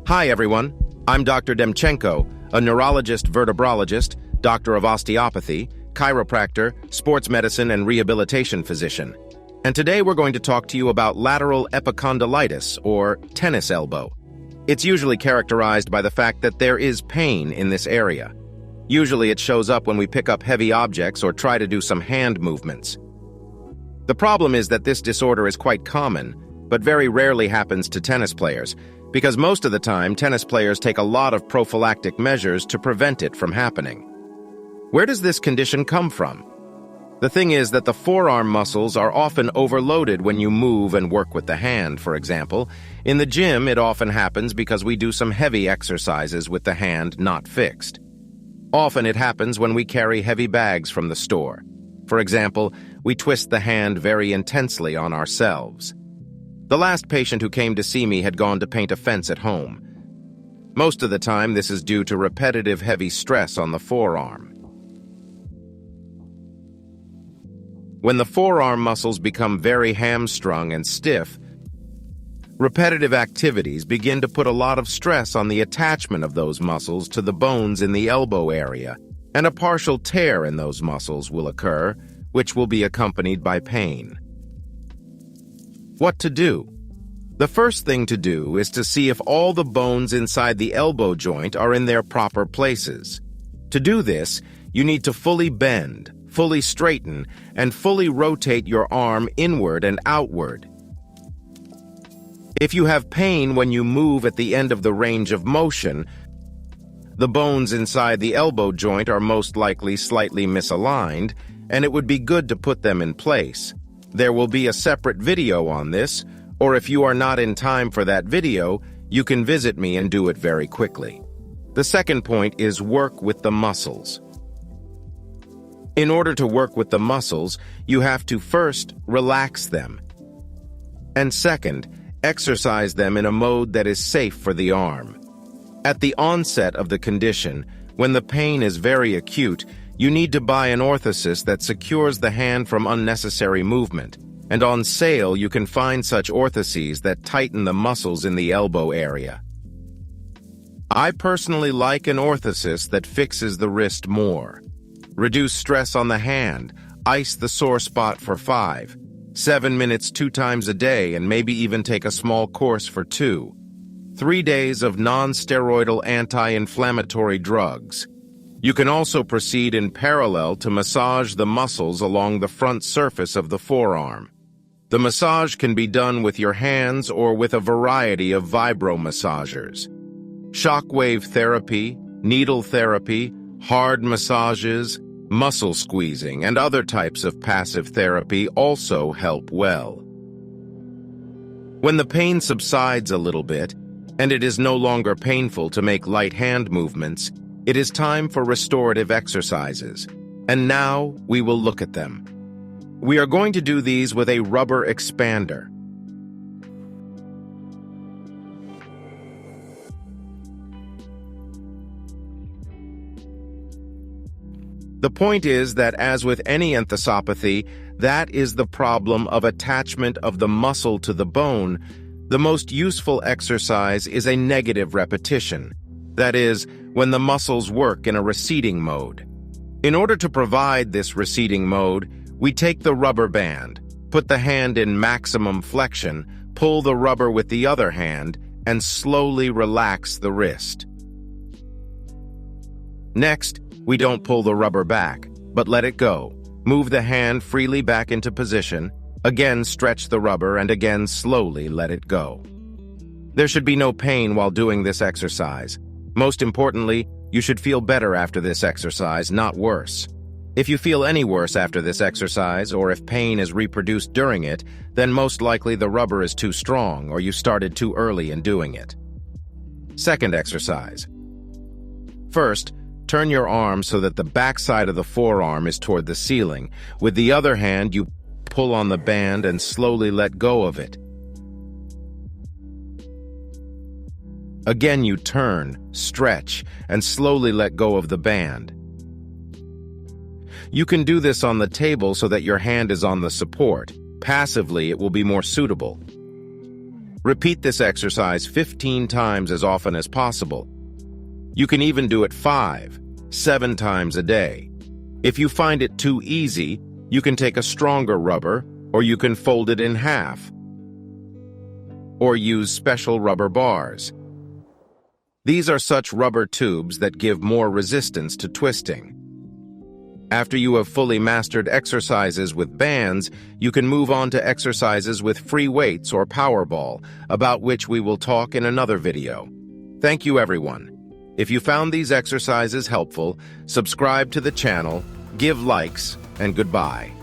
Hi everyone, I'm Dr. Demchenko, a neurologist vertebrologist, doctor of osteopathy, chiropractor, sports medicine and rehabilitation physician. And today we're going to talk to you about lateral epicondylitis, or tennis elbow. It's usually characterized by the fact that there is pain in this area. Usually it shows up when we pick up heavy objects or try to do some hand movements. The problem is that this disorder is quite common, but very rarely happens to tennis players, because most of the time tennis players take a lot of prophylactic measures to prevent it from happening. Where does this condition come from? The thing is that the forearm muscles are often overloaded when you move and work with the hand, for example. In the gym, it often happens because we do some heavy exercises with the hand not fixed. Often it happens when we carry heavy bags from the store. For example, we twist the hand very intensely on ourselves. The last patient who came to see me had gone to paint a fence at home. Most of the time, this is due to repetitive heavy stress on the forearm. When the forearm muscles become very hamstrung and stiff, repetitive activities begin to put a lot of stress on the attachment of those muscles to the bones in the elbow area, and a partial tear in those muscles will occur, which will be accompanied by pain. What to do? The first thing to do is to see if all the bones inside the elbow joint are in their proper places. To do this, you need to fully bend, fully straighten, and fully rotate your arm inward and outward. If you have pain when you move at the end of the range of motion, the bones inside the elbow joint are most likely slightly misaligned, and it would be good to put them in place. There will be a separate video on this, or if you are not in time for that video, you can visit me and do it very quickly. The second point is work with the muscles. In order to work with the muscles, you have to first relax them, and second, exercise them in a mode that is safe for the arm. At the onset of the condition, when the pain is very acute, you need to buy an orthosis that secures the hand from unnecessary movement, and on sale you can find such orthoses that tighten the muscles in the elbow area. I personally like an orthosis that fixes the wrist more. Reduce stress on the hand, ice the sore spot for 5-7 minutes 2 times a day, and maybe even take a small course for 2-3 days of non-steroidal anti-inflammatory drugs. You can also proceed in parallel to massage the muscles along the front surface of the forearm. The massage can be done with your hands or with a variety of vibromassagers. Shockwave therapy, needle therapy, hard massages, muscle squeezing, and other types of passive therapy also help well. When the pain subsides a little bit, and it is no longer painful to make light hand movements, it is time for restorative exercises. And now we will look at them. We are going to do these with a rubber expander. The point is that, as with any enthesopathy, that is the problem of attachment of the muscle to the bone. The most useful exercise is a negative repetition. That is, when the muscles work in a receding mode. In order to provide this receding mode, we take the rubber band, put the hand in maximum flexion, pull the rubber with the other hand, and slowly relax the wrist. Next, we don't pull the rubber back, but let it go. Move the hand freely back into position, again stretch the rubber, and again slowly let it go. There should be no pain while doing this exercise. Most importantly, you should feel better after this exercise, not worse. If you feel any worse after this exercise, or if pain is reproduced during it, then most likely the rubber is too strong or you started too early in doing it. Second exercise. First, turn your arm so that the back side of the forearm is toward the ceiling. With the other hand, you pull on the band and slowly let go of it. Again, you turn, stretch, and slowly let go of the band. You can do this on the table so that your hand is on the support. Passively, it will be more suitable. Repeat this exercise 15 times as often as possible. You can even do it 5, 7 times a day. If you find it too easy, you can take a stronger rubber, or you can fold it in half, or use special rubber bars. These are such rubber tubes that give more resistance to twisting. After you have fully mastered exercises with bands, you can move on to exercises with free weights or Powerball, about which we will talk in another video. Thank you, everyone. If you found these exercises helpful, subscribe to the channel, give likes, and goodbye.